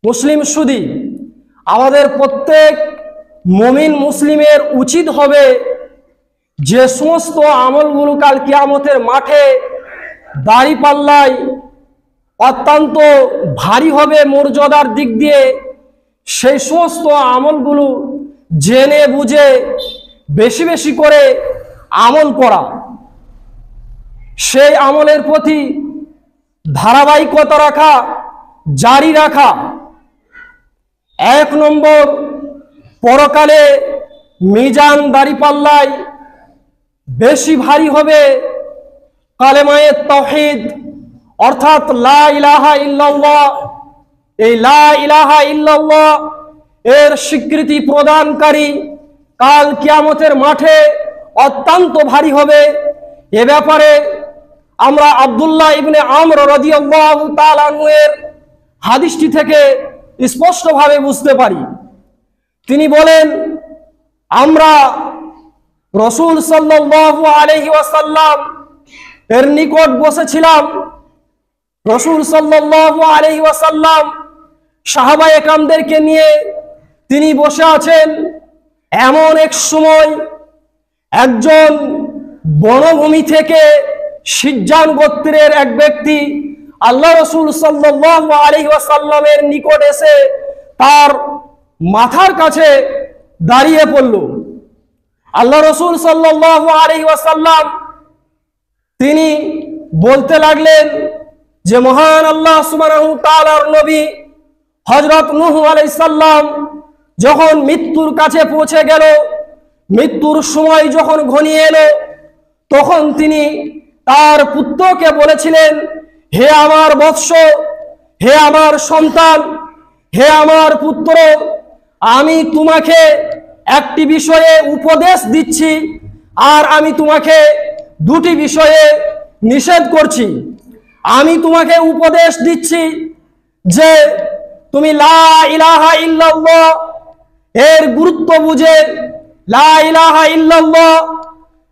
মুসলিম সুদী, আমাদের প্রত্যেক মুমিন মুসলিমের উচিত হবে যে সমস্ত আমলগুলো কাল কিয়ামতের মাঠে দাঁড়িপাল্লায় অত্যন্ত ভারী হবে মর্যাদার দিক দিয়ে, সেই সমস্ত আমলগুলো জেনে বুঝে বেশি বেশি করে আমল করা, সেই আমলের প্রতি ধারাবাহিকতা রাখা, জারি রাখা। 1 নম্বর, পরকালে মিজান দাঁড়িপাল্লায় বেশি ভারী হবে কালেমায়ে তাওহীদ, অর্থাৎ লা ইলাহা ইল্লাল্লাহ। এই লা ইলাহা ইল্লাল্লাহ এর স্বীকৃতি প্রদানকারী কাল কিয়ামতের মাঠে অত্যন্ত ভারী হবে। এ ব্যাপারে আমরা আব্দুল্লাহ ইবনে আমর রাদিয়াল্লাহু তাআলা আনহু এর হাদিসটি থেকে স্পষ্টভাবে বুঝতে পারি। তিনি বলেন, আমরা রাসূল সাল্লাল্লাহু আলাইহি ওয়াসাল্লাম এর নিকট বসেছিলাম। রাসূল সাল্লাল্লাহু আলাইহি ওয়াসাল্লাম সাহাবায়ে কেরামদেরকে নিয়ে তিনি বসে আছেন। এমন এক সময় একজন বনভূমি থেকে সিজ্জান গোত্রের এক ব্যক্তি আল্লাহ রাসূল সাল্লাল্লাহু আলাইহি ওয়াসাল্লামের নিকট এসে তার মাথার কাছে দাঁড়িয়ে পড়ল। আল্লাহ রাসূল সাল্লাল্লাহু আলাইহি ওয়াসাল্লাম তিনি বলতে লাগলেন যে মহান আল্লাহ সুবহানাহু তাআলার নবী হযরত নূহ আলাইহিস সালাম যখন মৃত্যুর কাছে পৌঁছে গেল, মৃত্যুর সময় যখন ঘনিয়ে এলো, তখন তিনি তার পুত্রকে বলেছিলেন, হে আমার বৎস, হে আমার সন্তান, হে আমার পুত্র, আমি তোমাকে একটি বিষয়ে উপদেশ দিচ্ছি আর আমি তোমাকে দুটি বিষয়ে নিষেধ করছি। আমি তোমাকে উপদেশ দিচ্ছি যে তুমি লা ইলাহা ইল্লাল্লাহ এর গুরুত্ব বুঝে, লা ইলাহা ইল্লাল্লাহ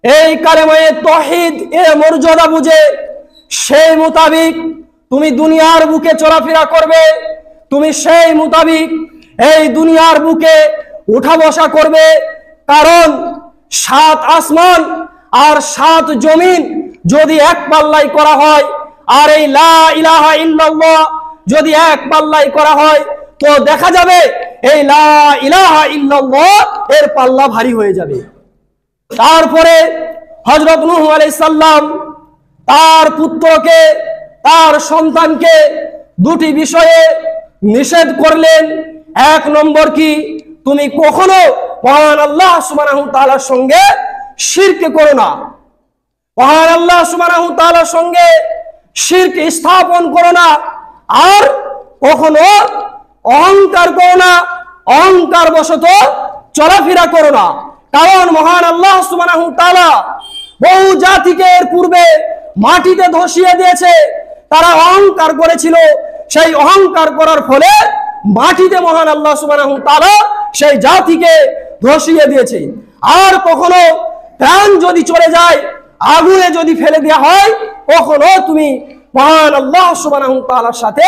এই কালেমায়ে তাওহীদ এর মর্যাদা বুঝে সেই মোতাবিক তুমি দুনিয়ার বুকে চলাফেরা করবে। তুমি সেই মোতাবিক এই দুনিয়ার বুকে উঠা বসা করবে। কারণ 7 আসমান আর 7 জমিন যদি এক পাল্লাই করা হয় আর এই লা ইলাহা ইল্লাল্লাহ যদি এক পাল্লাই করা হয়, তো দেখা যাবে এই লা ইলাহা ইল্লাল্লাহ এর পাল্লা ভারী হয়ে যাবে। তারপরে হযরত নূহ আলাইহিস সালাম তার পুত্রকে, তার সন্তানকে দুটি বিষয়ে নিষেধ করলেন। 1 নম্বর কি, তুমি কখনো মহান আল্লাহ সুবহানাহু তাআলার সঙ্গে শিরক করো না। মহান আল্লাহ সুবহানাহু তাআলার সঙ্গে শিরক স্থাপন করো না। আর কখনো অহংকার করো না, অহংকার বশত চলাফেরা করো না। কারণ মহান আল্লাহ সুবহানাহু তাআলা বহু জাতিকে এর পূর্বে মাটিতে ধসিয়ে দিয়েছে। তারা অহংকার করেছিল, সেই অহংকার করার ফলে মাটিতে মহান আল্লাহ সুবহানাহু তাআলা সেই জাতিকে ধসিয়ে দিয়েছে। আর কখনো প্রাণ যদি চলে যায়, আগুনে যদি ফেলে দেওয়া হয়, কখনো তুমি মহান আল্লাহ সুবহানাহু তাআলার সাথে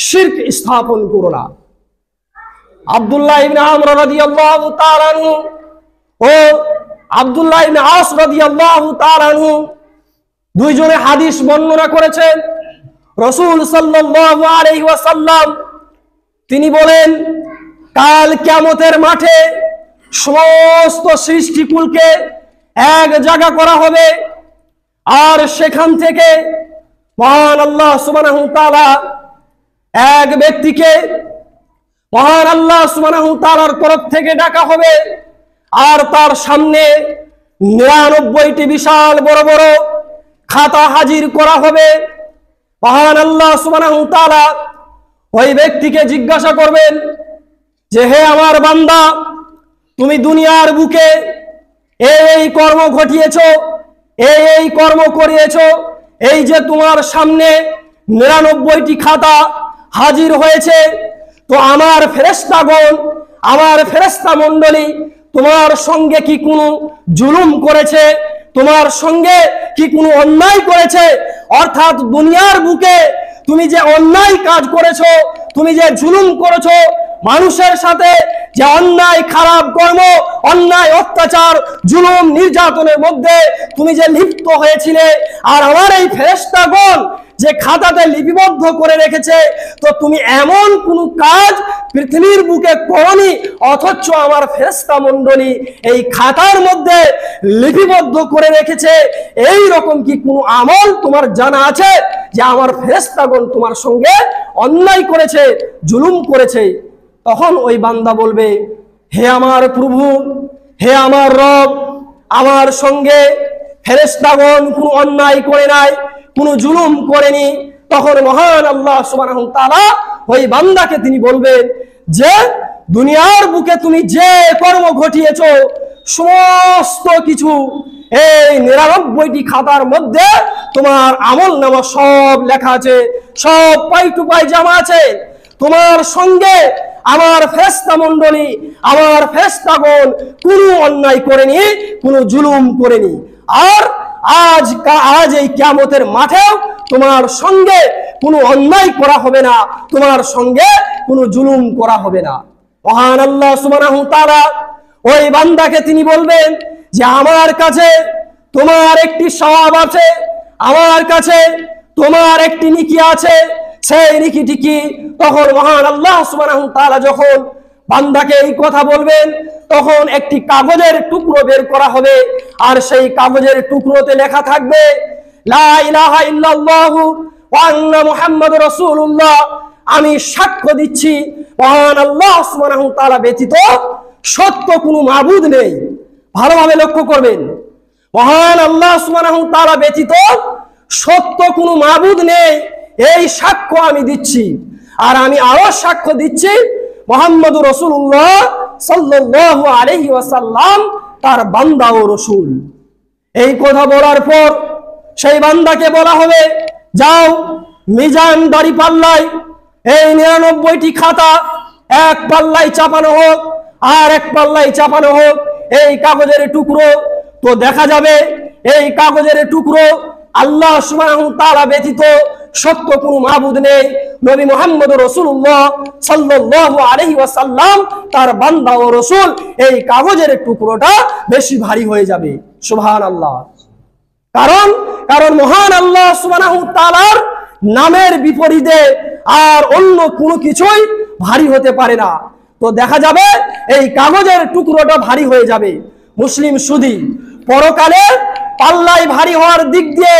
শিরক স্থাপন করো না। আব্দুল্লাহ ইবনে আমর রাদিয়াল্লাহু তাআলা আনহু ও আব্দুল্লাহ ইবনে আস রাদিয়াল্লাহু তাআলা আনহু দুইজনে হাদিস বর্ণনা করেছেন। রাসূল সাল্লাল্লাহু আলাইহি ওয়াসাল্লাম তিনি বলেন, কাল কিয়ামতের মাঠে সমস্ত সৃষ্টিকুলকে এক জায়গা করা হবে আর সেখান থেকে মহান আল্লাহ সুবহানাহু তাআলা এক ব্যক্তিকে মহান আল্লাহ সুবহানাহু তাআলার তরফ থেকে ডাকা হবে আর তার সামনে 99টি বিশাল বড় বড় খাতা হাজির করা হবে। মহান আল্লাহ সুবহানাহু তাআলা ওই ব্যক্তিকে জিজ্ঞাসা করবেন যে, হে আমার বান্দা, তুমি দুনিয়ার বুকে এই কর্ম ঘটিয়েছো, এই কর্ম করিয়েছো, এই যে তোমার সামনে 99টি খাতা হাজির হয়েছে, তো আমার ফেরেশতাগণ, আমার ফেরেশতা মণ্ডলী তোমার সঙ্গে কি কোনো জুলুম করেছে, তোমার সঙ্গে কি কোনো অন্যায় করেছে? অর্থাৎ দুনিয়ার বুকে তুমি যে অন্যায় কাজ করেছো, তুমি যে জুলুম করেছো, মানুষের সাথে যে অন্যায় খারাপ কর্ম, অন্যায় অত্যাচার, জুলুম নির্যাতনের মধ্যে তুমি যে লিপ্ত হয়েছিলে, আর আমার এই ফেরেশতাগণ যে খাতাতে লিপিবদ্ধ করে রেখেছে, তো তুমি এমন কোন কাজ পৃথিবীর বুকে করনি, অথচ আমার ফেরেশতা মণ্ডলী এই খাতার মধ্যে লিপিবদ্ধ করে রেখেছে। এই রকম কি কোনো আমল তোমার জানা আছে যে আমার ফেরেশতাগণ তোমার সঙ্গে অন্যায় করেছে, জুলুম করেছে? তখন ওই বান্দা বলবে, হে আমার প্রভু, হে আমার রব, আমার সঙ্গে ফেরেশতাগণ কোনো অন্যায় করে নাই, কোনো জুলুম করেনি। তখন মহান আল্লাহ সুবহানাহু ওয়া তাআলা ওই বান্দাকে তিনি বলবেন যে দুনিয়ার বুকে তুমি যে কর্ম ঘটিয়েছো, সমস্ত কিছু এই 99টি খাতার মধ্যে তোমার আমল নামা সব লেখা আছে, সব পাই টু পাই জমা আছে। তোমার সঙ্গে আমার ফেরেশতা মণ্ডলী, আমার ফেরেশতাগণ কোনো অন্যায় করেনি, কোনো জুলুম করেনি। আর আজ এই কিয়ামতের মাঠেও তোমার সঙ্গে কোনো অন্যায় করা হবে না, তোমার সঙ্গে কোনো জুলুম করা হবে না। মহান আল্লাহ সুবহানাহু ওয়া তাআলা ওই বান্দাকে তিনি বলবেন যে আমার কাছে তোমার একটি সওয়াব আছে, আমার কাছে তোমার একটি নেকি আছে, সেই নেকিটি কি? তখন মহান আল্লাহ সুবহানাহু ওয়া তাআলা যখন বান্দাকে এই কথা বলবেন, তখন একটি কাগজের টুকরো বের করা হবে, আর সেই কাগজের টুকরোতে লেখা থাকবে লা ইলাহা ইল্লাল্লাহু ওয়া আন্না মুহাম্মাদুর রাসূলুল্লাহ। আমি সাক্ষ্য দিচ্ছি মহান আল্লাহ সুবহানাহু ওয়া তাআলা ব্যতীত সত্য কোনো মাবুদ নেই। ভালোভাবে লক্ষ্য করবেন, মহান আল্লাহ সুবহানাহু ওয়া তাআলা ব্যতীত সত্য কোনো মাবুদ নেই, এই সাক্ষ্য আমি দিচ্ছি। আর আমি আরো সাক্ষ্য দিচ্ছি মুহাম্মদুর রাসূলুল্লাহ সাল্লাল্লাহু আলাইহি ওয়াসাল্লাম তার বান্দা ও রাসূল। এই কথা বলার পর সেই বান্দাকে বলা হবে, যাও মিজান দাড়ি পাল্লায় এই 99টি খাতা এক পাল্লায় চাপানো হোক, আর এক পাল্লায় চাপানো হোক এই কাগজের টুকরো। তো দেখা যাবে এই কাগজের টুকরো আল্লাহ সুবহানাহু ওয়া তাআলা ব্যতীত সত্য কোনো মাবুদ নেই, নবী মুহাম্মদ রাসূলুল্লাহ সাল্লাল্লাহু আলাইহি ওয়াসাল্লাম তার বান্দা ও রাসূল। এই কাগজের টুকরোটা বেশি ভারী হয়ে যাবে। সুবহানাল্লাহ। কারণ মহান আল্লাহ সুবহানাহু ওয়া তাআলার নামের বিপরীতে আর অন্য কোনো কিছুই ভারী হতে পারে না। তো দেখা যাবে এই কাগজের টুকরোটা ভারী হয়ে যাবে। মুসলিম সুদী, পরকালে পাল্লাই ভারী হওয়ার দিক দিয়ে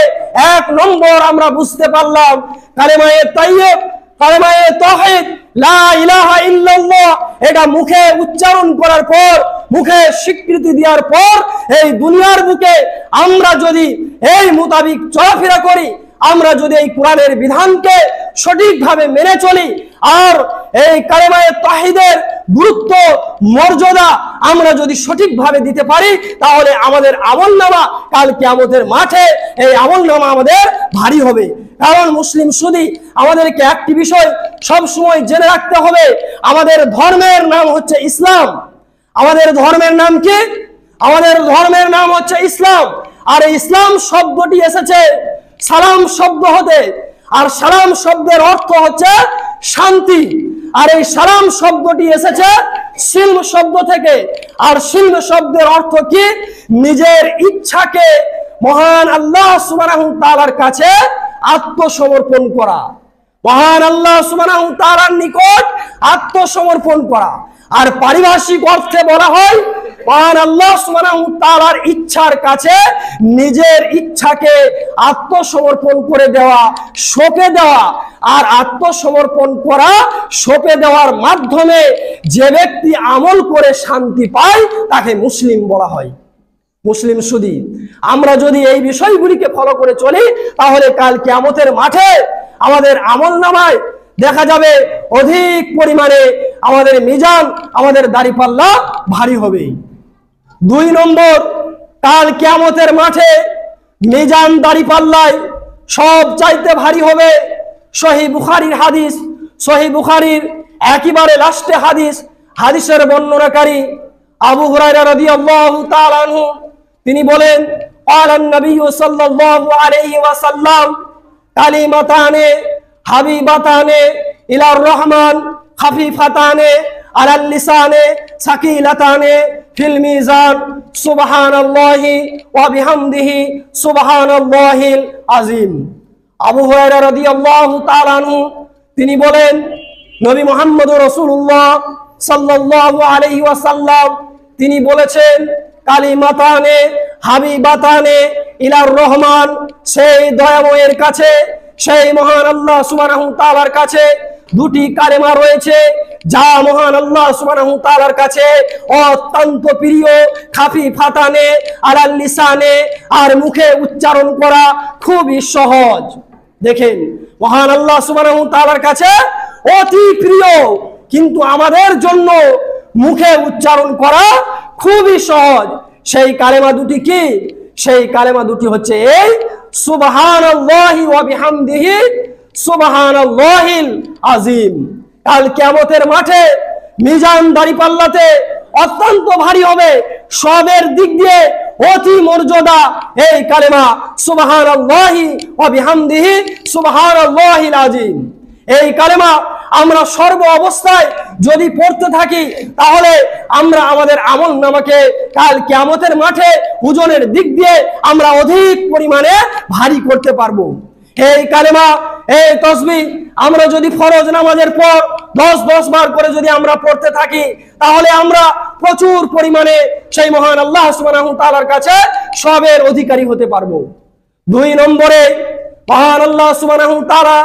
1 নম্বর আমরা বুঝতে পারলাম কালেমায়ে তাইয়্যিব, কালেমায়ে তাওহীদ, লা ইলাহা ইল্লাল্লাহ, এটা মুখে উচ্চারণ করার পর, মুখে স্বীকৃতি দেওয়ার পর এই দুনিয়ার বুকে আমরা যদি এই মোতাবিক চলাফেরা করি, আমরা যদি এই কোরআনের বিধানকে সঠিকভাবে মেনে চলি, আর এই কালেমায়ে তাওহীদের গুরুত্ব মর্যাদা আমরা যদি সঠিকভাবে দিতে পারি, তাহলে আমাদের আমলনামা কাল কিয়ামতের মাঠে এই আমলনামা আমাদের ভারী হবে। কারণ মুসলিম সুদী, আমাদেরকে একটি বিষয় সব সময় জেনে রাখতে হবে, আমাদের ধর্মের নাম হচ্ছে ইসলাম। আমাদের ধর্মের নাম কি? আমাদের ধর্মের নাম হচ্ছে ইসলাম। আর ইসলাম শব্দটি এসেছে সালাম শব্দ হতে, আর সালাম শব্দের অর্থ হচ্ছে শান্তি। আর এই সালাম শব্দটি এসেছে সিলম শব্দ থেকে, আর সিলম শব্দের অর্থ কি? নিজের ইচ্ছাকে মহান আল্লাহ সুবহানাহু ওয়া তাআলার কাছে আত্মসমর্পণ করা, মহান আল্লাহ সুবহানাহু ওয়া তাআলার নিকট আত্মসমর্পণ করা। আর পারিভাষিক অর্থে বলা হয় মহান আল্লাহ সুবহানাহু ওয়া তাআলার ইচ্ছার কাছে নিজের ইচ্ছাকে আত্মসমর্পণ করে দেওয়া, সঁপে দেওয়া। আর আত্মসমর্পণ করা, সঁপে দেওয়ার মাধ্যমে যে ব্যক্তি আমল করে শান্তি পায় তাকে মুসলিম বলা হয়। মুসলিম সুদী, আমরা যদি এই বিষয়গুলিকে ফলো করে চলি, তাহলে কাল কিয়ামতের মাঠে আমাদের আমলনামায় দেখা যাবে অধিক পরিমাণে আমাদের মিজান, আমাদের দাড়িপাল্লা ভারী হবে। 2 নম্বর, কাল কিয়ামতের মাঠে মিজান দাড়িপাল্লায় সব চাইতে ভারী হবে সহিহ বুখারীর হাদিস। সহিহ বুখারীর একেবারে লাস্টে হাদিসের বর্ণনাকারী আবু হুরায়রা রাদিয়াল্লাহু তাআলা আনহু তিনি বলেন, ক্বালান নবী সাল্লাল্লাহু আলাইহি ওয়াসাল্লাম কালিমাতানে হাবিবাতানে ইলার রহমান খাফিফাতানে আলাল লিসানে সাকিলাতানে ফিল মিজান সুবহানাল্লাহি ওয়া বিহামদিহি সুবহানাল্লাহিল আযীম। আবু হুরায়রা রাদিয়াল্লাহু তাআলা আনহু তিনি বলেন, নবী মুহাম্মদুর রাসূলুল্লাহ সাল্লাল্লাহু আলাইহি ওয়াসাল্লাম তিনি বলেছেন, কালিমাতানে হাবিবাতানে ইলার রহমান, সেই দয়াময়ের কাছে, সেই মহান আল্লাহ সুবহানাহু তাআলার কাছে দুটি কালেমা রয়েছে যা মহান আল্লাহ সুবহানাহু তাআলার কাছে অত্যন্ত প্রিয়। খাফিফাতানে আলাল লিসানে, আর মুখে উচ্চারণ করা খুবই সহজ। দেখেন, মহান আল্লাহ সুবহানাহু তাআলার কাছে অতি প্রিয়, কিন্তু আমাদের জন্য মুখে উচ্চারণ করা খুবই সহজ। সেই কালেমা দুটি কি? সেই কালেমা দুটি হচ্ছে এই সুবহানাল্লাহি ওয়া বিহামদিহি সুবহানাল্লাহিল আযীম। কাল কিয়ামতের মাঠে মিজান দাঁড়িপাল্লাতে অত্যন্ত ভারী হবে, সবের দিক দিয়ে অতি মর্যাদা এই কালেমা সুবহানাল্লাহি ওয়া বিহামদিহি সুবহানাল্লাহিল আযীম। এই কালেমা আমরা সর্ব অবস্থায় যদি পড়তে থাকি তাহলে আমরা আমাদের আমল নামাকে কাল কিয়ামতের মাঠে ওজনের দিক দিয়ে আমরা অধিক পরিমাণে ভারী করতে পারবো। এই কালেমা, এই তাসবিহ আমরা যদি ফরজ নামাজের পর 10 বার করে যদি আমরা পড়তে থাকি তাহলে আমরা প্রচুর পরিমাণে সেই মহান আল্লাহ সুবহানাহু তাআলার কাছে সবের অধিকারী হতে পারবো। 2 নম্বরে মহান আল্লাহ সুবহানাহু তাআলা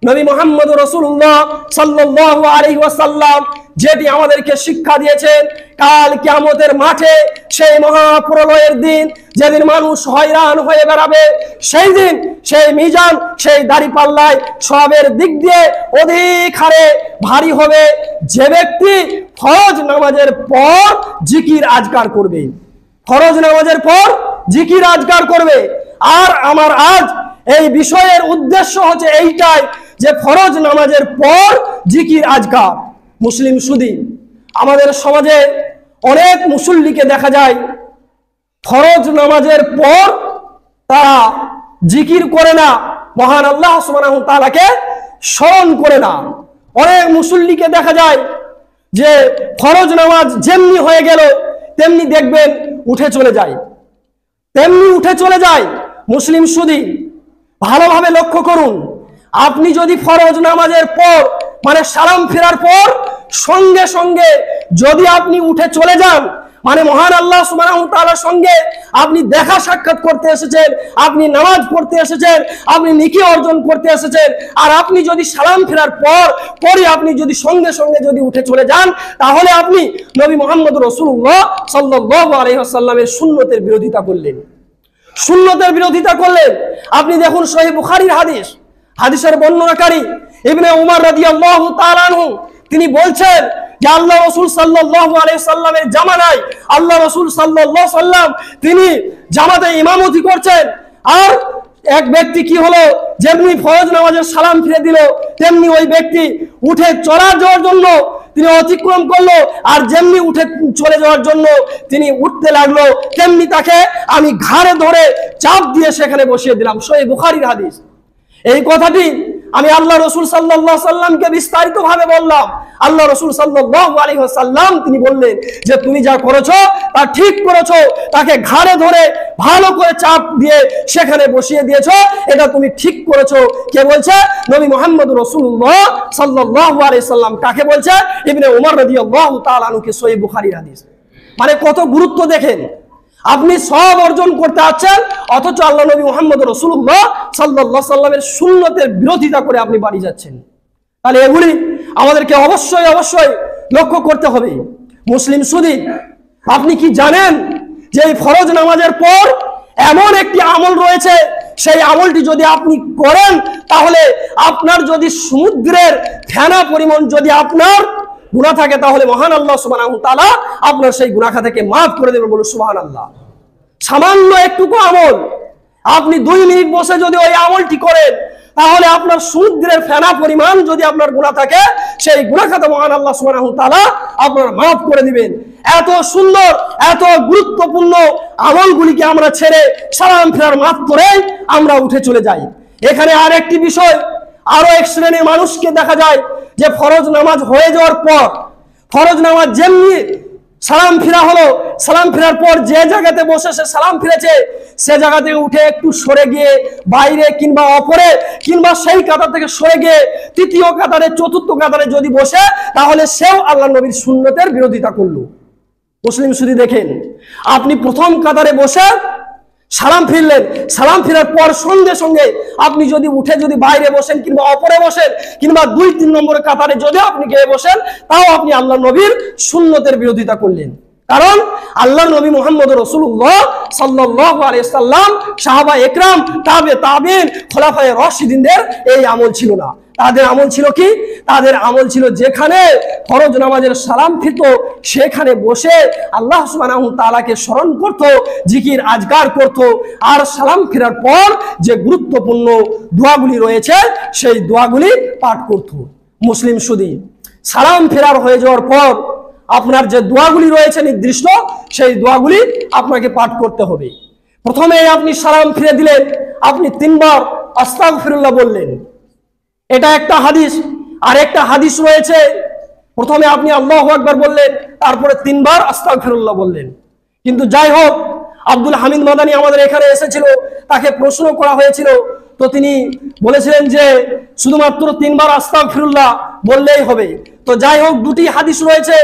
নবী মুহাম্মদুর রাসূলুল্লাহ সাল্লাল্লাহু আলাইহি ওয়াসাল্লাম যেটি আমাদেরকে শিক্ষা দিয়েছেন, কাল কিয়ামতের মাঠে সেই মহাপ্রলয়ের দিন যেদিন মানুষ হয়রান হয়ে বেড়াবে, সেই দিন সেই মিজান, সেই দাড়িপাল্লায় সবের দিক দিয়ে অধিক হারে ভারী হবে যে ব্যক্তি ফরজ নামাজের পর জিকির আজকার করবে। ফরজ নামাজের পর জিকির আজকার করবে। আর আমার আজ এই বিষয়ের উদ্দেশ্য হচ্ছে এইটাই যে ফরজ নামাজের পর জিকির আজকার। মুসলিম সুদী আমাদের সমাজে অনেক মুসল্লিকে দেখা যায় ফরজ নামাজের পর তারা জিকির করে না, মহান আল্লাহ সুবহানাহু তাআলাকে স্মরণ করে না। অনেক মুসল্লিকে দেখা যায় যে ফরজ নামাজ যেমনি হয়ে গেল তেমনি দেখবেন উঠে চলে যায়, তেমনি উঠে চলে যায়। মুসলিম সুদী ভালোভাবে লক্ষ্য করুন, আপনি যদি ফরজ নামাজের পর মানে সালাম ফেরার পর সঙ্গে সঙ্গে যদি আপনি উঠে চলে যান, মানে মহান আল্লাহ সুবহানাহু তাআলার সঙ্গে আপনি দেখা সাক্ষাৎ করতে এসেছেন, আপনি নামাজ পড়তে এসেছেন, আপনি নেকি অর্জন করতে এসেছেন, আর আপনি যদি সালাম ফেরার পরে আপনি যদি সঙ্গে সঙ্গে যদি উঠে চলে যান তাহলে আপনি নবী মুহাম্মদ রাসূলুল্লাহ সাল্লাল্লাহু আলাইহি ওয়াসাল্লামের সুন্নতের বিরোধিতা করলেন, সুন্নতের বিরোধিতা করলেন। আপনি দেখুন সহিহ বুখারীর হাদিস, হাদিসের বর্ণনাকারী ইবনে উমর রাদিয়াল্লাহু তাআলা আনহু তিনি বলছেন যে আল্লাহ রাসূল সাল্লাল্লাহু আলাইহি সাল্লামের জামানায় আল্লাহ রাসূল সাল্লাল্লাহু সাল্লাম তিনি জামাতে ইমামতি করছেন, আর এক ব্যক্তি কি হলো, যেমনি ফরজ নামাজের সালাম ফিরে দিল তেমনি ওই ব্যক্তি উঠে চলে যাওয়ার জন্য তিনি অতিক্রম করলো, আর যেমনি উঠে চলে যাওয়ার জন্য তিনি উঠতে লাগলো তেমনি তাকে আমি ঘাড়ে ধরে চাপ দিয়ে সেখানে বসিয়ে দিলাম। সহিহ বুখারীর হাদিস। এই কথাটি আমি আল্লাহ রাসূল সাল্লাল্লাহু আলাইহি সাল্লামকে বিস্তারিত ভাবে বললাম। আল্লাহ রাসূল সাল্লাল্লাহু আলাইহি ওয়াসাল্লাম তিনি বললেন যে তুমি যা করেছো তা ঠিক করেছো, তাকে ঘাড়ে ধরে ভালো করে চাপ দিয়ে সেখানে বসিয়ে দিয়েছো, এটা তুমি ঠিক করেছো। কে বলছে? নবী মুহাম্মদ রাসূলুল্লাহ সাল্লাল্লাহু আলাইহি সাল্লাম। কাকে বলছে? ইবনে উমর রাদিয়াল্লাহু তাআলা আনহুকে। সহিহ বুখারীর হাদিস। মানে কত গুরুত্ব দেখেন, আপনি সব অর্জন করতে আছেন অথচ আল্লাহ নবী মুহাম্মদ রাসূলুল্লাহ সাল্লাল্লাহু আলাইহি সাল্লামের সুন্নতের বিরোধিতা করে আপনি বাড়ি যাচ্ছেন। তাহলে এগুলি আমাদেরকে অবশ্যই অবশ্যই লক্ষ্য করতে হবে। মুসলিম সুদী, আপনি কি জানেন যে এই ফরজ নামাজের পর এমন একটি আমল রয়েছে, সেই আমলটি যদি আপনি করেন তাহলে আপনার যদি সমুদ্রের ফেনা পরিমাণ যদি আপনার গুনাহ থাকে তাহলে মহান আল্লাহ সুবহানাহু তাআলা আপনার সেই গুনাহ থেকে মাফ করে দেবেন। বলুন সুবহানাল্লাহ। সামান্য একটুকু আমল আপনি 2 মিনিট বসে যদি ওই আমলটি করেন তাহলে আপনার সমুদ্রের ফেনা পরিমাণ যদি আপনার গুনাহ থাকে সেই গুনাহ খাতা মহান আল্লাহ সুবহানাহু তাআলা আপনার মাফ করে দিবেন। এত সুন্দর এত গুরুত্বপূর্ণ আমলগুলিকে আমরা ছেড়ে সালাম ফেরার মাত্রই আমরা উঠে চলে যাই। এখানে আরেকটি বিষয়, আরো এক শ্রেণীর মানুষকে দেখা যায় যে ফরজ নামাজ হয়ে যাওয়ার পর, ফরজ নামাজ যেমনি সালাম ফিরা হলো, সালাম ফেরার পর যে জায়গাতে বসে সে সালাম ফিরেছে, সে জায়গা থেকে উঠে একটু সরে গিয়ে বাইরে কিংবা অপরে কিংবা সেই কাতার থেকে সরে গিয়ে তৃতীয় কাতারে চতুর্থ কাতারে যদি বসে, তাহলে সেও আল্লাহ নবীর সুন্নতের বিরোধিতা করলো। মুসলিম শুধু দেখেন, আপনি প্রথম কাতারে বসে সালাম ফিরলেন, সালাম ফেরার পর সঙ্গে সঙ্গে আপনি যদি উঠে যদি বাইরে বসেন কিংবা অপরে বসেন কিংবা 2-3 নম্বর কাতারে যদি আপনি গিয়ে বসেন, তাও আপনি আল্লাহ নবীর সুন্নতের বিরোধিতা করলেন। কারণ আল্লাহর নবী মুহাম্মদ রাসূলুল্লাহ সাল্লাল্লাহু আলাইহি সাল্লাম, সাহাবা একরাম, তাবেঈন, খোলাফায়ে রাশিদিনদের এই আমল ছিল না। তাদের আমল ছিল কি? তাদের আমল ছিল যেখানে ফরজ নামাজের সালাম ফিরত সেখানে বসে আল্লাহ সুবহানাহু তাআলাকে স্মরণ করত, জিকির আজকার করত, আর সালাম ফেরার পর যে গুরুত্বপূর্ণ দোয়াগুলি রয়েছে সেই দোয়াগুলি পাঠ করত। মুসলিম শুধু সালাম ফেরার হয়ে যাওয়ার পর আপনার যে দোয়াগুলি রয়েছে নির্দিষ্ট, সেই দোয়াগুলি আপনাকে পাঠ করতে হবে। প্রথমে আপনি সালাম ফিরে দিলেন, আপনি 3 বার আস্তাগফিরুল্লাহ বললেন, এটা একটা হাদিস। আর একটা হাদিস রয়েছে, প্রথমে আপনি আল্লাহু আকবার বললেন, তারপরে 3 বার আস্তাগফিরুল্লাহ বললেন। কিন্তু যাই হোক, আব্দুল হামিদ মাদানী আমাদের এখানে এসেছিল, তাকে প্রশ্ন করা হয়েছিল, তো তিনি বলেছিলেন যে শুধুমাত্র 3 বার আস্তাগফিরুল্লাহ বললেই হবে। তো যাই হোক, 2টি হাদিস রয়েছে।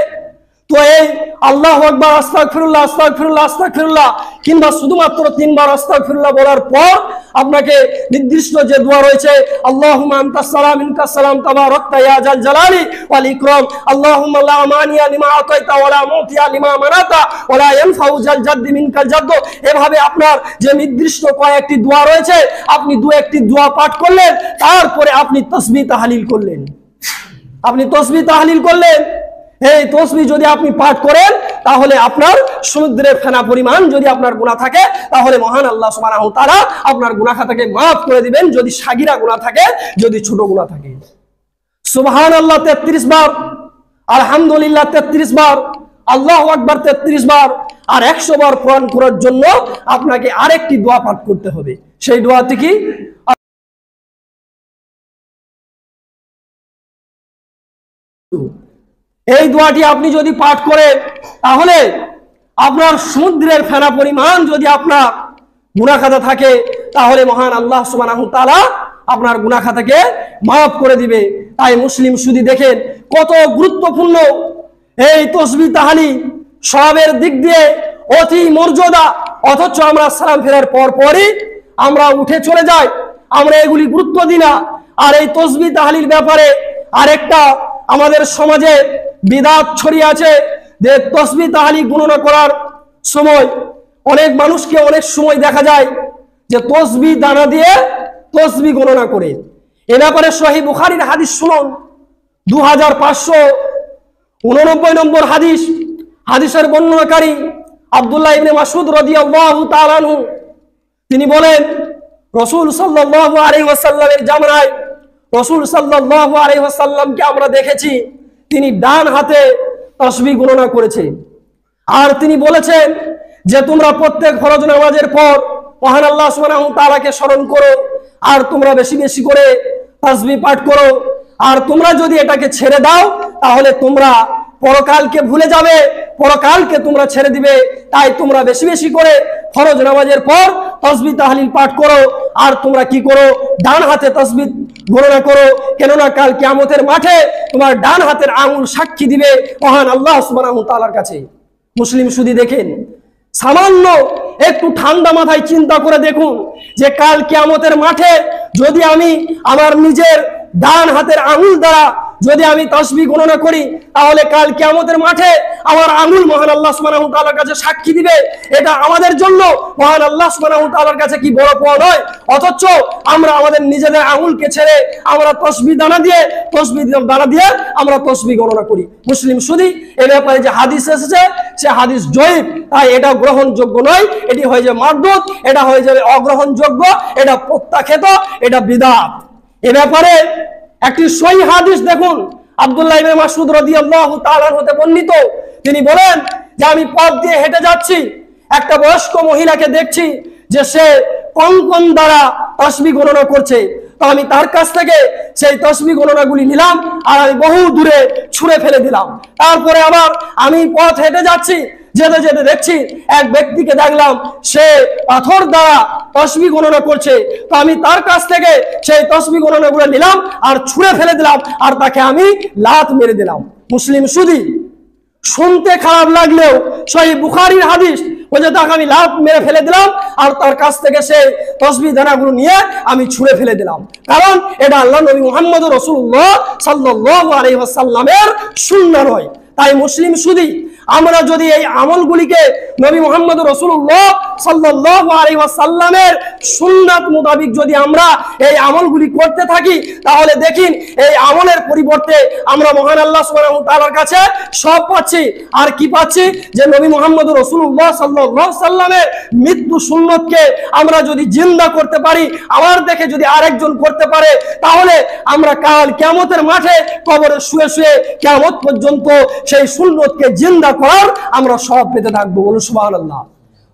তো এই আল্লাহু আকবার, আস্তাগফিরুল্লাহ, আস্তাগফিরুল্লাহ, আস্তাগফিরুল্লাহ কিংবা শুধুমাত্র 3 বার আস্তাগফিরুল্লাহ বলার পর আপনাকে নির্দিষ্ট যে দোয়া রয়েছে, আল্লাহুম্মা আনতাস সালাম মিনকাস সালাম তাবারাকতা ইয়া জাল জালালি ওয়াল ইকরাম, আল্লাহুম্মা লা মানিয়া লিমা আতাইতা ওয়া লা মুতিয়া লিমা মানাতা ওয়া লা ইয়ানফাউ জাল জাদ্দি মিনকাল জাদ্দ। এভাবে আপনার যে নির্দিষ্ট কয়েকটি দোয়া রয়েছে, আপনি 2-1টি দোয়া পাঠ করলেন, তারপরে আপনি তাসবিহ তাহলিল করলেন। আপনি তাসবিহ তাহলিল করলেন। এই তাসবিহ যদি আপনি পাঠ করেন, তাহলে আপনার সমুদ্রের ফেনা পরিমাণ যদি আপনার গুনাহ থাকে, তাহলে মহান আল্লাহ সুবহানাহু ওয়া তাআলা আপনার গুনাহ খাতাকে মাফ করে দিবেন, যদি সাগীরা গুনাহ থাকে, যদি ছোট গুনাহ থাকে। সুবহানাল্লাহ 33 বার, আলহামদুলিল্লাহ 33 বার, আল্লাহু আকবার 33 বার, আর 100 বার কোরআন পড়ার জন্য আপনাকে আরেকটি দোয়া পাঠ করতে হবে। সেই দোয়াটি কি? এই দোয়াটি আপনি যদি পাঠ করেন, তাহলে আপনার সমুদ্রের ফেনা পরিমাণ যদি আপনার গুনাহ খাতা থাকে, তাহলে মহান আল্লাহ সুবহানাহু ওয়া তাআলা আপনার গুনাহ খাতাকে মাফ করে দিবে। তাই মুসলিম শুধু দেখেন কত গুরুত্বপূর্ণ এই তাসবিহ তাহলিল, সওয়াবের দিক দিয়ে অতি মর্যাদা, অথচ আমরা সালাম ফেরার পরই আমরা উঠে চলে যাই, আমরা এগুলি গুরুত্ব দিই না। আর এই তাসবিহ তাহলিল ব্যাপারে আরেকটা আমাদের সমাজে বিদআত ছড়িয়ে আছে, যে তাসবিহ তাহলিল গণনা করার সময় অনেক মানুষকে অনেক সময় দেখা যায় যে তাসবিহ দানা দিয়ে তাসবিহ গণনা করে। এ ব্যাপারে সহিহ বুখারীর হাদিস শুনুন, 2589 নম্বর হাদিস। হাদিসের বর্ণনাকারী আব্দুল্লাহ ইবনে মাসউদ রাদিয়াল্লাহু তাআলা আনহু, তিনি বলেন, রাসূল সাল্লাল্লাহু আলাইহি ওয়াসাল্লামের জামানায় রাসূল সাল্লাল্লাহু আলাইহি ওয়াসাল্লামকে আমরা দেখেছি তিনি ডান হাতে তাসবিহ গণনা করেছে। আর তিনি বলেছেন যে তোমরা প্রত্যেক ফরজ নামাজের পর মহান আল্লাহ সুবহানাহু ওয়া তাআলাকে স্মরণ করো, আর তোমরা বেশি বেশি করে তাসবিহ পাঠ করো। আর তোমরা যদি এটাকে ছেড়ে দাও, তাহলে তোমরা পরকালকে ভুলে যাবে, পরকালকে তোমরা ছেড়ে দিবে। তাই তোমরা বেশি বেশি করে ফরজ নামাজের পর তাসবিহ তাহলিল পাঠ করো, আর তোমরা কি করো? ডান হাতে তাসবিহ গণনা করো, কেননা কাল কিয়ামতের মাঠে তোমার ডান হাতের আঙ্গুল সাক্ষী দিবে মহান আল্লাহ সুবহানাহু ওয়া তাআলার কাছে। মুসলিম শুধু দেখেন, সামান্য একটু ঠান্ডা মাথায় চিন্তা করে দেখুন যে কাল কিয়ামতের মাঠে যদি আমি আমার নিজের ডান হাতের আঙ্গুল দ্বারা যদি আমি তাসবিহ গণনা করি, তাহলে কাল কিয়ামতের মাঠে আমার আঙ্গুল মহান আল্লাহ সুবহানাহু ওয়া তাআলার কাছে সাক্ষী দিবে। এটা আমাদের জন্য মহান আল্লাহ সুবহানাহু ওয়া তাআলার কাছে কি বড় পাওয়া নয়? অথচ আমরা আমাদের নিজেদের আঙ্গুলকে ছেড়ে আমরা তাসবিহ দানা দিয়ে আমরা তাসবিহ গণনা করি। মুসলিম শুধু এর ব্যাপারে যে হাদিস এসেছে সে হাদিস জয়ীফ, তাই এটা গ্রহণযোগ্য নয়। এটি হয়ে যাবে মারদুদ, এটা হয়ে যাবে অগ্রহণযোগ্য, এটা প্রত্যাখ্যাত, এটা বিদআত। এ ব্যাপারে একটি সহিহ হাদিস দেখুন, আব্দুল্লাহ ইবনে মাসউদ রাদিয়াল্লাহু তাআলা হতে বর্ণিত, তিনি বলেন যে আমি পথ দিয়ে হেঁটে যাচ্ছি, একটা বয়স্ক মহিলাকে দেখছি যে সে কঙ্কন দ্বারা তাসবিহ গণনা করছে। তো আমি তার কাছ থেকে সেই তসবিহ গণনাগুলি নিলাম আর আমি বহু দূরে ছুঁড়ে ফেলে দিলাম। তারপরে আবার আমি পথ হেঁটে যাচ্ছি, যেতে যেতে দেখছি এক ব্যক্তিকে দেখলাম সে পাথর দ্বারা তসবিহ গণনা করছে। তো আমি তার কাছ থেকে সেই তসবিহ গণনাগুলো নিলাম আর ছুঁড়ে ফেলে দিলাম আর তাকে আমি লাত মেরে দিলাম। মুসলিম শুধু শুনতে খারাপ লাগলেও সহিহ বুখারীর হাদিস, ওই যে তাকে আমি লাত মেরে ফেলে দিলাম আর তার কাছ থেকে সেই তসবিহ দানাগুলো নিয়ে আমি ছুঁড়ে ফেলে দিলাম, কারণ এটা আল্লাহ নবী মুহাম্মদ রাসূলুল্লাহ সাল্লাল্লাহু আলাইহি ওয়াসাল্লামের সুন্নাহ নয়। তাই মুসলিম শুধু আমরা যদি এই আমলগুলিকে নবী মুহাম্মদ রাসূলুল্লাহ সাল্লাল্লাহু আলাইহি ওয়াসাল্লামের সুন্নাত মোতাবেক যদি আমরা এই আমলগুলি করতে থাকি, তাহলে দেখিন এই আমলের পরিবর্তে আমরা মহান আল্লাহ সুবহানাহু ওয়া তাআলার কাছে সব পাচ্ছি। আর কি পাচ্ছি? যে নবী মুহাম্মদ রাসূলুল্লাহ সাল্লাল্লাহু আলাইহি ওয়াসাল্লামের মৃত্যু সুন্নতকে আমরা যদি জিন্দা করতে পারি, আমার দেখে যদি আরেকজন করতে পারে, তাহলে আমরা কাল কিয়ামতের মাঠে কবরে শুয়ে শুয়ে কিয়ামত পর্যন্ত সেই সুন্নতকে জিন্দা করার আমরা সব পেতে থাকবো। বলুন সুবহানাল্লাহ।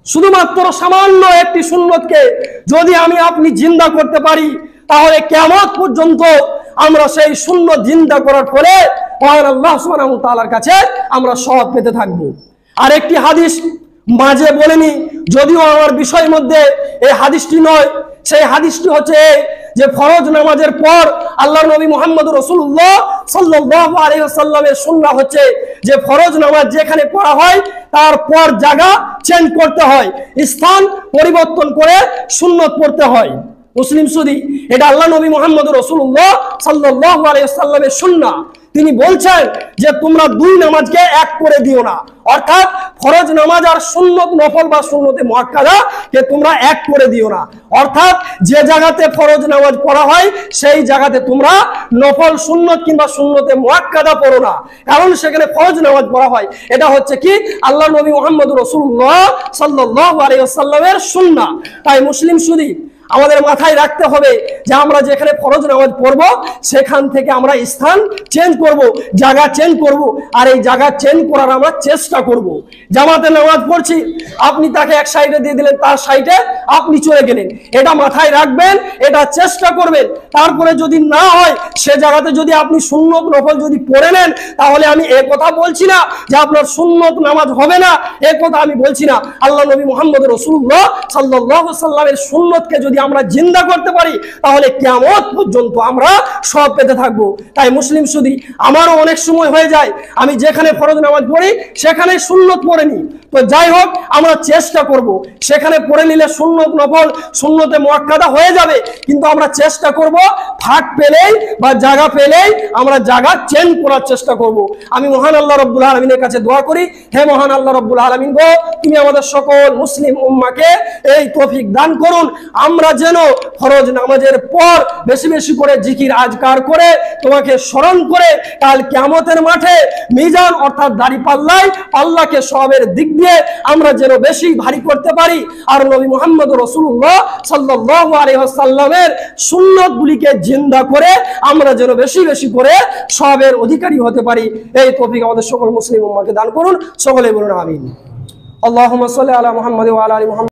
শুধুমাত্র সামান্য একটি সুন্নতকে যদি আমি আপনি জিন্দা করতে পারি, তাহলে কিয়ামত পর্যন্ত আমরা সেই সুন্নত জিন্দা করার ফলে মহান আল্লাহ সুবহানাহু ওয়া তাআলার কাছে আমরা সব পেতে থাকবো। আর একটি হাদিস মাঝে বলেনি, যদিও আমার বিষয়ের মধ্যে এই হাদিসটি নয়, সেই হাদিসটি হচ্ছে যে ফরজ নামাজের পর আল্লাহর নবী মুহাম্মদ রাসূলুল্লাহ সাল্লাল্লাহু আলাইহি ওয়াসাল্লামের সুন্নাহ হচ্ছে যে ফরজ নামাজ যেখানে পড়া হয় তারপর জায়গা চেঞ্জ করতে হয়, স্থান পরিবর্তন করে সুন্নত পড়তে হয়। মুসলিম শুধু এটা আল্লাহ নবী মুহাম্মদ রাসূলুল্লাহ সাল্লাল্লাহু আলাইহি ওয়াসাল্লামের সুন্নাহ। তিনি বলছেন যে তোমরা দুই নামাজকে এক করে দিও না, অর্থাৎ ফরজ নামাজ আর সুন্নত নফল বা সুন্নতে মুআক্কাদা কে তোমরা এক করে দিও না। অর্থাৎ যে জায়গাতে ফরজ নামাজ পড়া হয় সেই জায়গাতে তোমরা নফল সুন্নত কিংবা সুন্নতে মুআক্কাদা পড়ো না, কারণ সেখানে ফরজ নামাজ পড়া হয়। এটা হচ্ছে কি আল্লাহ নবী মুহাম্মদ রাসূলুল্লাহ সাল্লাল্লাহু আলাইহি ওয়াসাল্লামের সুন্নাহ। তাই মুসলিম শুধু আমাদের মাথায় রাখতে হবে যে আমরা যেখানে ফরজ নামাজ পড়ব সেখান থেকে আমরা স্থান চেঞ্জ করব, জায়গা চেঞ্জ করব, আর এই জায়গা চেঞ্জ করার আমরা চেষ্টা করব। জামাতে নামাজ পড়ছি, আপনি তাকে এক সাইডে দিয়ে দিলেন, তার সাইডে আপনি চলে গেলেন, এটা মাথায় রাখবেন, এটা চেষ্টা করবেন। তারপরে যদি না হয় সে জায়গাতে যদি আপনি সুন্নত নফল যদি পড়ে নেন, তাহলে আমি এ কথা বলছি না যে আপনার সুন্নত নামাজ হবে না, এ কথা আমি বলছি না। আল্লাহ নবী মুহাম্মদ রাসূলুল্লাহ সাল্লাল্লাহু আলাইহি ওয়াসাল্লামের সুন্নতকে যদি আমরা জিন্দা করতে পারি, তাহলে কিয়ামত পর্যন্ত আমরা সব পেতে থাকবো। তাই মুসলিম শুধু আমারও অনেক সময় হয়ে যায় আমি যেখানে ফরজ নামাজ পড়ি সেখানে সুন্নত পড়ে নিই। তো যাই হোক, আমরা চেষ্টা করব সেখানে পড়ে নিলে সুন্নত নফল সুন্নতে মুআক্কাদা হয়ে যাবে, কিন্তু আমরা চেষ্টা করব ফাঁক পেলেই বা জায়গা পেলেই আমরা জায়গা চেঞ্জ করার চেষ্টা করব। আমি মহান আল্লাহ রাব্বুল আলামিনের কাছে দোয়া করি, হে মহান আল্লাহ রাব্বুল আলামিন গো, তুমি আমাদের সকল মুসলিম উম্মাহকে এই তৌফিক দান করুন, আমরা যেন ফরজ নামাজের পর বেশি বেশি করে জিকির আজকার করে তোমাকে স্মরণ করে কাল কিয়ামতের মাঠে মিজান অর্থাৎ দাঁড়িপাল্লায় আল্লাহকে সওয়াবের দিক দিয়ে আমরা যেন বেশি ভারী করতে পারি, আর নবী মুহাম্মদ রাসূলুল্লাহ সাল্লাল্লাহু আলাইহি ওয়াসাল্লামের সুন্নতগুলিকে জিন্দা করে আমরা যেন বেশি বেশি করে সওয়াবের অধিকারী হতে পারি। এই তৌফিক আমাদের সকল মুসলিম উম্মাহকে দান করুন। সকলে বলুন আমিন। আল্লাহুম্মা সাল্লি আলা মুহাম্মাদ ওয়া আলা আলি মুহাম্মাদ।